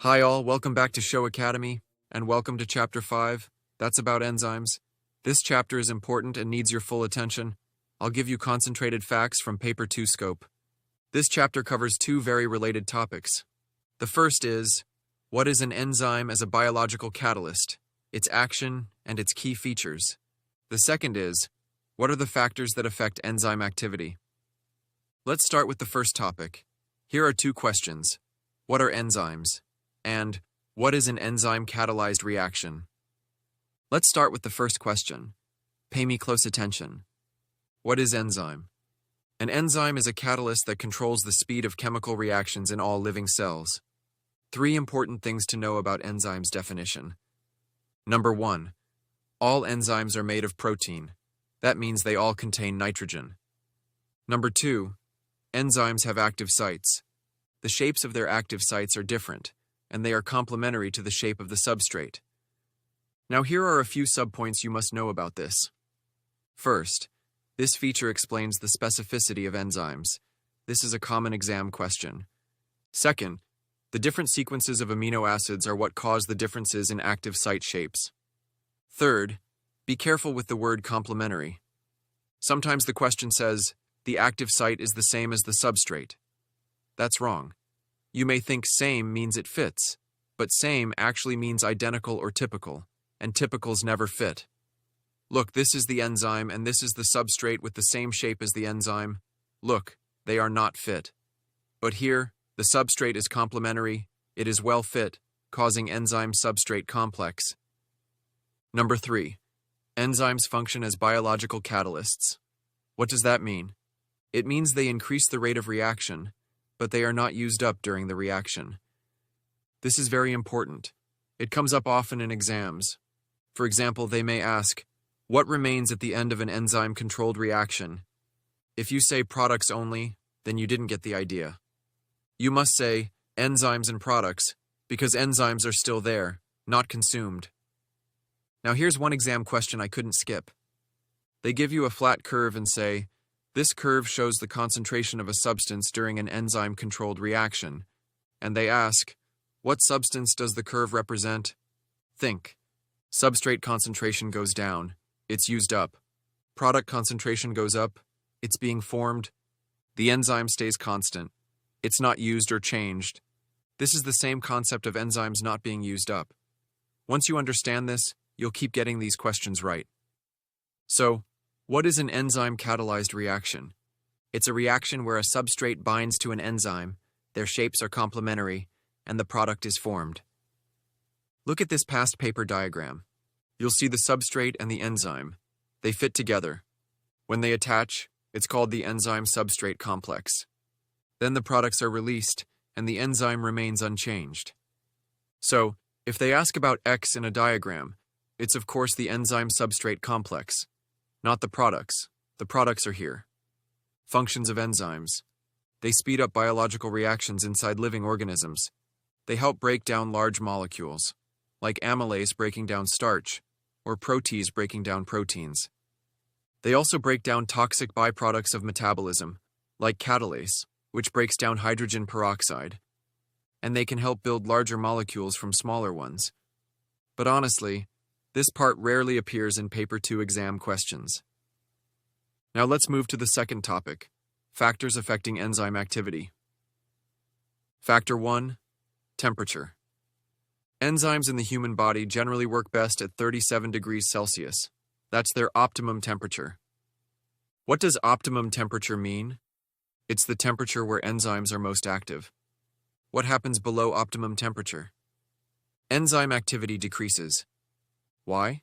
Hi all, welcome back to Sho Academy, and welcome to Chapter 5. That's about enzymes. This chapter is important and needs your full attention. I'll give you concentrated facts from Paper 2 Scope. This chapter covers two very related topics. The first is, what is an enzyme as a biological catalyst, its action, and its key features? The second is, what are the factors that affect enzyme activity? Let's start with the first topic. Here are two questions. What are enzymes? And what is an enzyme-catalyzed reaction? Let's start with the first question. Pay me close attention. What is enzyme? An enzyme is a catalyst that controls the speed of chemical reactions in all living cells. Three important things to know about enzymes definition. Number 1. All enzymes are made of protein. That means they all contain nitrogen. Number 2. Enzymes have active sites. The shapes of their active sites are different, and they are complementary to the shape of the substrate. Now here are a few subpoints you must know about this. First, this feature explains the specificity of enzymes. This is a common exam question. Second, the different sequences of amino acids are what cause the differences in active site shapes. Third, be careful with the word complementary. Sometimes the question says, the active site is the same as the substrate. That's wrong. You may think same means it fits, but same actually means identical or typical, and typicals never fit. Look, this is the enzyme and this is the substrate with the same shape as the enzyme. Look, they are not fit. But here, the substrate is complementary, it is well fit, causing enzyme-substrate complex. Number 3. Enzymes function as biological catalysts. What does that mean? It means they increase the rate of reaction, but they are not used up during the reaction. This is very important. It comes up often in exams. For example, they may ask, what remains at the end of an enzyme-controlled reaction? If you say products only, then you didn't get the idea. You must say enzymes and products, because enzymes are still there, not consumed. Now here's one exam question I couldn't skip. They give you a flat curve and say, this curve shows the concentration of a substance during an enzyme-controlled reaction. And they ask, what substance does the curve represent? Think. Substrate concentration goes down. It's used up. Product concentration goes up. It's being formed. The enzyme stays constant. It's not used or changed. This is the same concept of enzymes not being used up. Once you understand this, you'll keep getting these questions right. So, what is an enzyme-catalyzed reaction? It's a reaction where a substrate binds to an enzyme, their shapes are complementary, and the product is formed. Look at this past paper diagram. You'll see the substrate and the enzyme. They fit together. When they attach, it's called the enzyme-substrate complex. Then the products are released, and the enzyme remains unchanged. So, if they ask about X in a diagram, it's of course the enzyme-substrate complex. Not the products. The products are here. Functions of enzymes. They speed up biological reactions inside living organisms. They help break down large molecules, like amylase breaking down starch, or protease breaking down proteins. They also break down toxic byproducts of metabolism, like catalase, which breaks down hydrogen peroxide. And they can help build larger molecules from smaller ones. But honestly, this part rarely appears in Paper 2 exam questions. Now let's move to the second topic, factors affecting enzyme activity. Factor 1, temperature. Enzymes in the human body generally work best at 37 degrees Celsius. That's their optimum temperature. What does optimum temperature mean? It's the temperature where enzymes are most active. What happens below optimum temperature? Enzyme activity decreases. Why?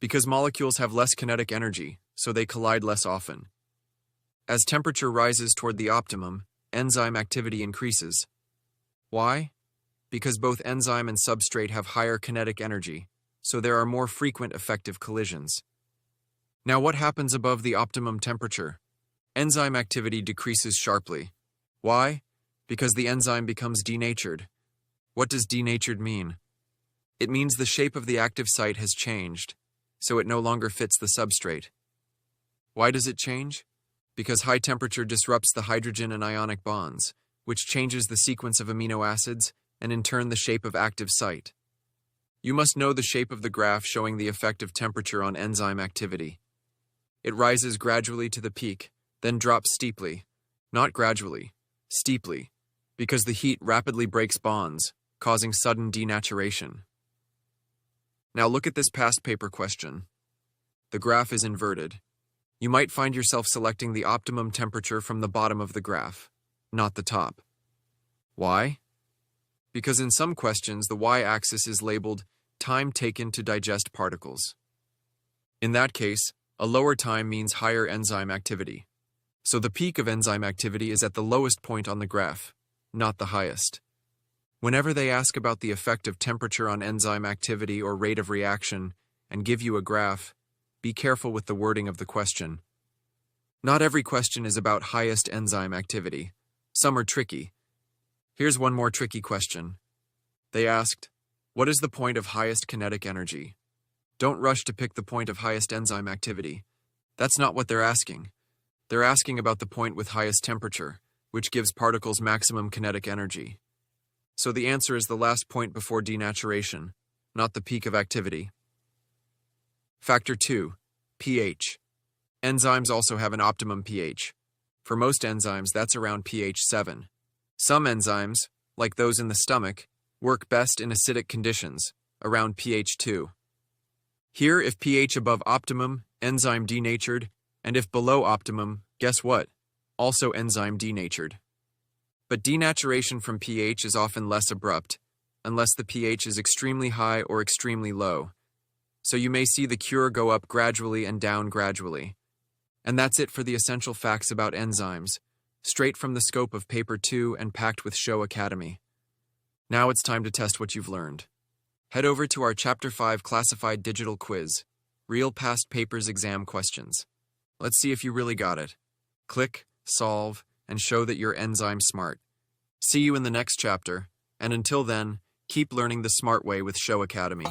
Because molecules have less kinetic energy, so they collide less often. As temperature rises toward the optimum, enzyme activity increases. Why? Because both enzyme and substrate have higher kinetic energy, so there are more frequent effective collisions. Now what happens above the optimum temperature? Enzyme activity decreases sharply. Why? Because the enzyme becomes denatured. What does denatured mean? It means the shape of the active site has changed, so it no longer fits the substrate. Why does it change? Because high temperature disrupts the hydrogen and ionic bonds, which changes the sequence of amino acids, and in turn the shape of active site. You must know the shape of the graph showing the effect of temperature on enzyme activity. It rises gradually to the peak, then drops steeply, not gradually, steeply, because the heat rapidly breaks bonds, causing sudden denaturation. Now look at this past paper question. The graph is inverted. You might find yourself selecting the optimum temperature from the bottom of the graph, not the top. Why? Because in some questions the y-axis is labeled time taken to digest particles. In that case, a lower time means higher enzyme activity. So the peak of enzyme activity is at the lowest point on the graph, not the highest. Whenever they ask about the effect of temperature on enzyme activity or rate of reaction and give you a graph, be careful with the wording of the question. Not every question is about highest enzyme activity. Some are tricky. Here's one more tricky question. They asked, what is the point of highest kinetic energy? Don't rush to pick the point of highest enzyme activity. That's not what they're asking. They're asking about the point with highest temperature, which gives particles maximum kinetic energy. So the answer is the last point before denaturation, not the peak of activity. Factor 2, pH. Enzymes also have an optimum pH. For most enzymes, that's around pH 7. Some enzymes, like those in the stomach, work best in acidic conditions, around pH 2. Here, if pH above optimum, enzyme denatured, and if below optimum, guess what? Also enzyme denatured. But denaturation from pH is often less abrupt, unless the pH is extremely high or extremely low. So you may see the cure go up gradually and down gradually. And that's it for the essential facts about enzymes, straight from the scope of Paper 2 and packed with Sho Academy. Now it's time to test what you've learned. Head over to our Chapter 5 classified digital quiz, Real Past Papers exam questions. Let's see if you really got it. Click, solve, and show that you're enzyme smart. See you in the next chapter, and until then, keep learning the smart way with Sho Academy.